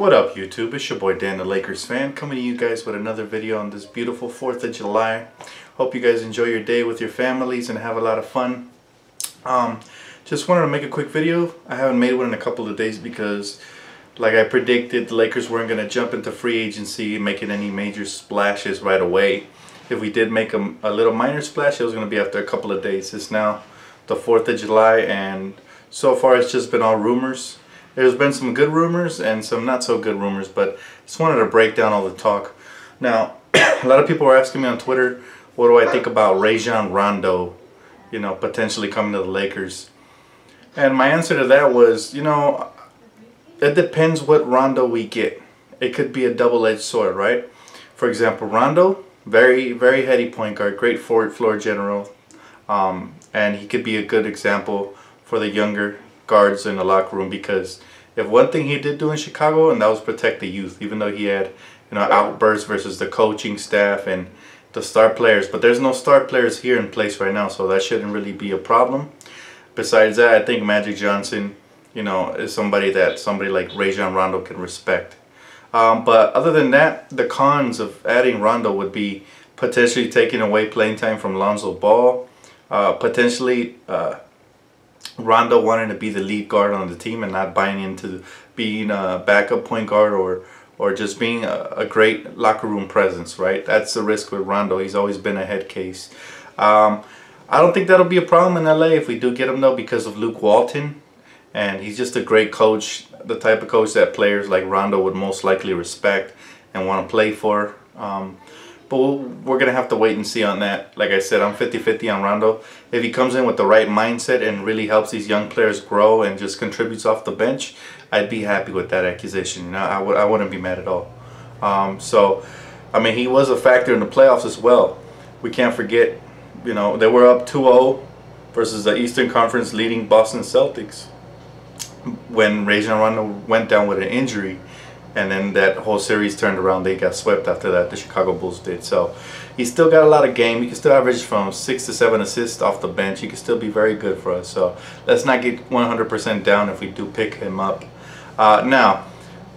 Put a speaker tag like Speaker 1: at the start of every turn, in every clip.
Speaker 1: What up YouTube, it's your boy Dan the Lakers fan, coming to you guys with another video on this beautiful 4th of July. Hope you guys enjoy your day with your families and have a lot of fun. Just wanted to make a quick video. I haven't made one in a couple of days because, like I predicted, the Lakers weren't going to jump into free agency making any major splashes right away. If we did make a little minor splash, it was going to be after a couple of days. It's now the 4th of July and so far it's just been all rumors. There's been some good rumors and some not so good rumors, but just wanted to break down all the talk. Now, a lot of people were asking me on Twitter, what do I think about Rajon Rondo, potentially coming to the Lakers? And my answer to that was, it depends what Rondo we get. It could be a double-edged sword, right? For example, Rondo, very, very heady point guard, great forward floor general, and he could be a good example for the younger guards in the locker room, because if one thing he did do in Chicago, and that was protect the youth, even though he had outbursts versus the coaching staff and the star players, but there's no star players here in place right now, so that shouldn't really be a problem. Besides that, I think Magic Johnson is somebody like Rajon Rondo can respect. But other than that, the cons of adding Rondo would be potentially taking away playing time from Lonzo Ball, potentially Rondo wanting to be the lead guard on the team and not buying into being a backup point guard or just being a great locker room presence, right? That's the risk with Rondo. He's always been a head case. I don't think that'll be a problem in LA if we do get him though, because of Luke Walton, and he's just a great coach, the type of coach that players like Rondo would most likely respect and want to play for. But we're going to have to wait and see on that. Like I said, I'm 50-50 on Rondo. If he comes in with the right mindset and really helps these young players grow and just contributes off the bench, I'd be happy with that acquisition. I wouldn't be mad at all. So, I mean, he was a factor in the playoffs as well. We can't forget, they were up 2-0 versus the Eastern Conference leading Boston Celtics when Rajon Rondo went down with an injury. And then that whole series turned around. They got swept after that. The Chicago Bulls did. So he still got a lot of game. He can still average from 6 to 7 assists off the bench. He can still be very good for us. So let's not get 100% down if we do pick him up. Now,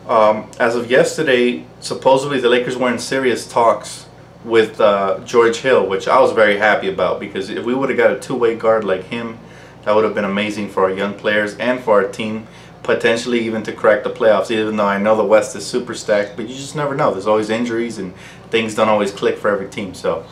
Speaker 1: as of yesterday, supposedly the Lakers were in serious talks with George Hill, which I was very happy about, because if we would have got a two-way guard like him, that would have been amazing for our young players and for our team. Potentially even to crack the playoffs, even though I know the West is super stacked, but you just never know. There's always injuries and things don't always click for every team. So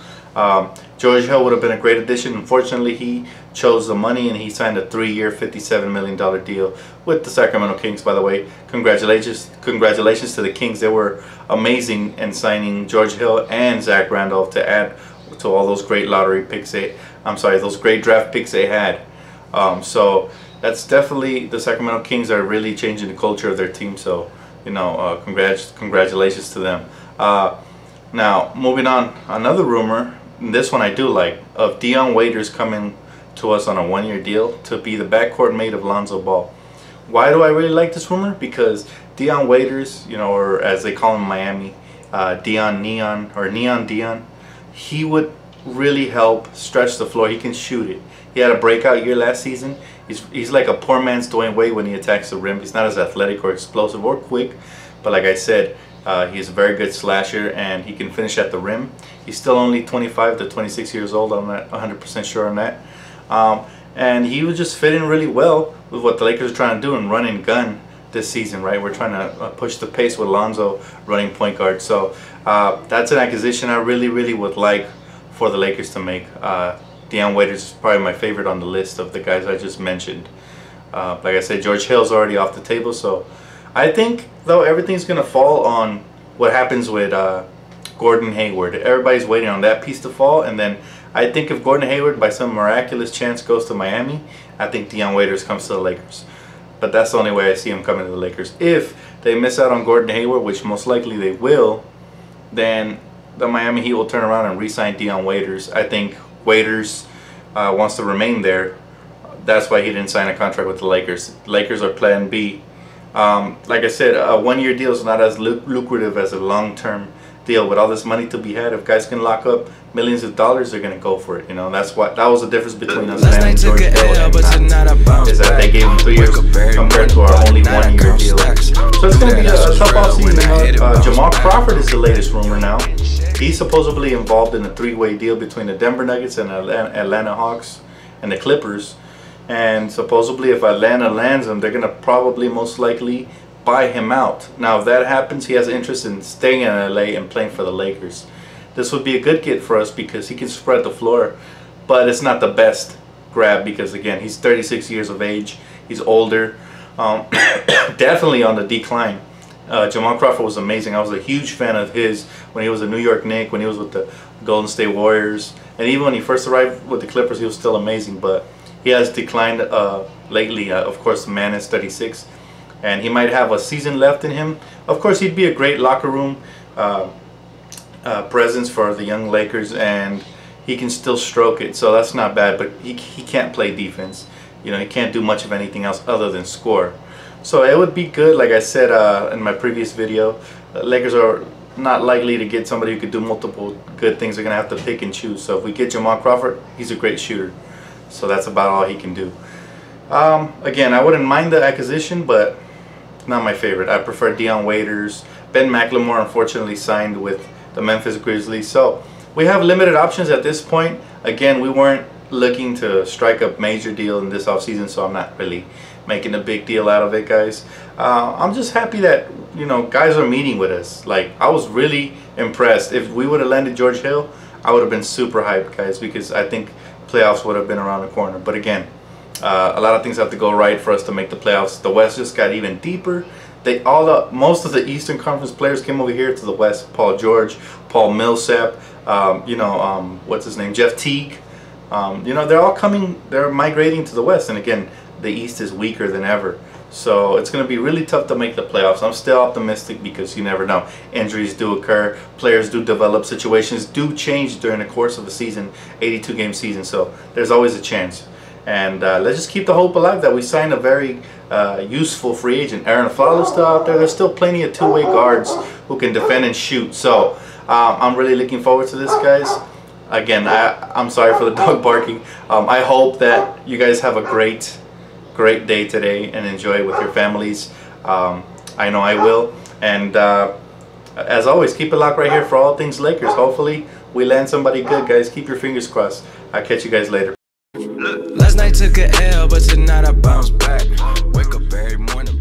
Speaker 1: George Hill would have been a great addition. Unfortunately, he chose the money and he signed a 3-year, $57 million deal with the Sacramento Kings. By the way, congratulations to the Kings. They were amazing in signing George Hill and Zach Randolph to add to all those great lottery picks those great draft picks they had. So that's definitely, the Sacramento Kings are really changing the culture of their team. So, congratulations to them. Now, moving on, another rumor, and this one I do like, of Dion Waiters coming to us on a 1-year deal to be the backcourt mate of Lonzo Ball. Why do I really like this rumor? Because Dion Waiters, or as they call him in Miami, Neon Dion, he would really help stretch the floor. He can shoot it. He had a breakout year last season. He's like a poor man's Dwayne Wade when he attacks the rim. He's not as athletic or explosive or quick, but like I said, he's a very good slasher and he can finish at the rim. He's still only 25 to 26 years old. I'm not 100% sure on that. And he would just fit in really well with what the Lakers are trying to do and run and gun this season, right? We're trying to push the pace with Lonzo running point guard. So that's an acquisition I really, really would like for the Lakers to make. Dion Waiters is probably my favorite on the list of the guys I just mentioned. Like I said, George Hill's already off the table, so I think though everything's gonna fall on what happens with Gordon Hayward. Everybody's waiting on that piece to fall, and then I think if Gordon Hayward by some miraculous chance goes to Miami, I think Dion Waiters comes to the Lakers. But that's the only way I see him coming to the Lakers. If they miss out on Gordon Hayward, which most likely they will, then the Miami Heat will turn around and re-sign Dion Waiters. I think Waiters wants to remain there. That's why he didn't sign a contract with the Lakers. Lakers are plan B. Like I said, a 1-year deal is not as lucrative as a long-term deal. With all this money to be had, if guys can lock up millions of dollars, they're gonna go for it. You know, that's what that was the difference between us and George Hill and not, is that they gave him 3 years compared to our only 1 year deal. So it's gonna be a tough offseason. Jamal Crawford is the latest rumor now. He's supposedly involved in a 3-way deal between the Denver Nuggets and Atlanta Hawks and the Clippers. And supposedly if Atlanta lands him, they're going to probably most likely buy him out. Now if that happens, he has interest in staying in LA and playing for the Lakers. This would be a good get for us because he can spread the floor, but it's not the best grab because, again, he's 36 years of age. He's older. Definitely on the decline. Jamal Crawford was amazing. I was a huge fan of his when he was a New York Knick, when he was with the Golden State Warriors, and even when he first arrived with the Clippers, he was still amazing. But he has declined lately. Of course, the man is 36, and he might have a season left in him. Of course, he'd be a great locker room presence for the young Lakers, and he can still stroke it, so that's not bad. But he can't play defense. You know, he can't do much of anything else other than score. So it would be good, like I said in my previous video, Lakers are not likely to get somebody who could do multiple good things. They're going to have to pick and choose. So if we get Jamal Crawford, he's a great shooter. So that's about all he can do. Again, I wouldn't mind the acquisition, but not my favorite. I prefer Dion Waiters. Ben McLemore unfortunately signed with the Memphis Grizzlies. So we have limited options at this point. Again, we weren't looking to strike a major deal in this offseason, so I'm not really making a big deal out of it, guys. I'm just happy that, you know, guys are meeting with us. Like, I was really impressed. If we would have landed George Hill, I would have been super hyped, guys, because I think playoffs would have been around the corner. But again, a lot of things have to go right for us to make the playoffs. The West just got even deeper. Most of the Eastern Conference players came over here to the West. Paul George, Paul Millsap, what's his name, Jeff Teague. You know, they're all coming. They're migrating to the West, and again, the East is weaker than ever. So it's going to be really tough to make the playoffs. I'm still optimistic because you never know. Injuries do occur. Players do develop. Situations do change during the course of a season, 82-game season. So there's always a chance. And let's just keep the hope alive that we sign a very useful free agent. Aaron Fowler's still out there. There's still plenty of two-way guards who can defend and shoot. So I'm really looking forward to this, guys. Again, I'm sorry for the dog barking. I hope that you guys have a great day today and enjoy it with your families. I know I will. And as always, keep it locked right here for all things Lakers. Hopefully we land somebody good, guys. Keep your fingers crossed. I'll catch you guys later.
Speaker 2: Last night took a L, but tonight I bounce back. Wake up every morning.